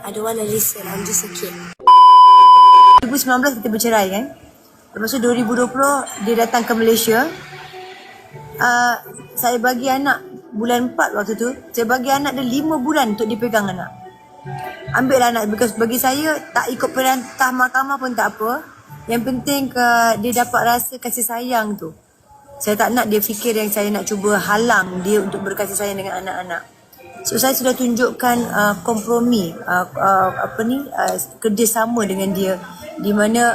I don't want to listen. I'm just a kid. 2019 kita bercerai kan. Lepas tu 2020 dia datang ke Malaysia. Saya bagi anak bulan 4 waktu tu. Saya bagi anak dia 5 bulan untuk dia pegang anak. Ambil lah anak. Because bagi saya tak ikut perintah mahkamah pun tak apa. Yang penting dia dapat rasa kasih sayang tu. Saya tak nak dia fikir yang saya nak cuba halang dia untuk berkasih sayang dengan anak-anak. So saya sudah tunjukkan kompromi, kerjasama dengan dia, di mana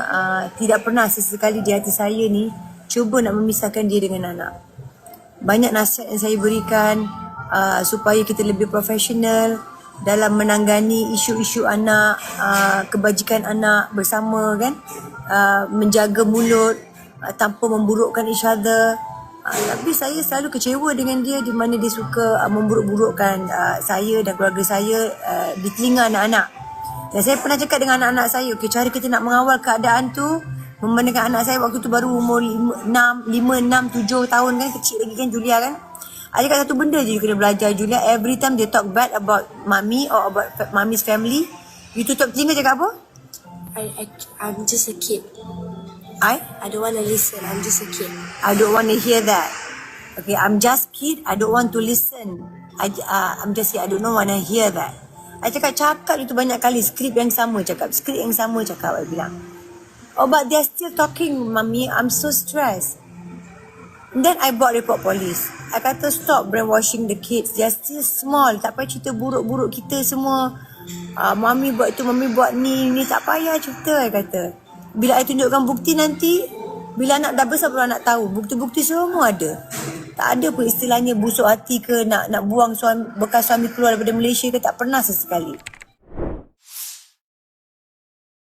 tidak pernah sesekali di hati saya ni cuba nak memisahkan dia dengan anak. Banyak nasihat yang saya berikan supaya kita lebih profesional dalam menanggani isu-isu anak, kebajikan anak bersama kan, menjaga mulut tanpa memburukkan each other. Tapi saya selalu kecewa dengan dia di mana dia suka memburuk-burukkan saya dan keluarga saya di telinga anak-anak. Dan saya pernah cakap dengan anak-anak saya, okay, cara kita nak mengawal keadaan tu, memandangkan anak saya waktu tu baru umur 5, 6, 7 tahun kan, kecil lagi kan Julia kan. Saya cakap satu benda je you kena belajar Julia, every time they talk bad about mommy or about mommy's family, you tutup telinga cakap apa? I'm just a kid. I don't want to listen. I'm just a kid. I don't want to hear that. Okay, I'm just kid. I don't want to listen. I'm just kid. I don't want to hear that. I cakap itu banyak kali. Skrip yang sama cakap. I bilang. Oh, but they're still talking, mommy. I'm so stressed. And then I brought report police. I kata stop brainwashing the kids. They're still small. Tak payah cerita buruk-buruk kita semua. Mami buat itu, mami buat ni tak payah cerita, I kata. Bila I tunjukkan bukti nanti, bila anak dah besar baru anak tahu. Bukti-bukti semua ada. Tak ada pun istilahnya busuk hati ke nak buang bekas suami keluar daripada Malaysia ke, tak pernah sesekali.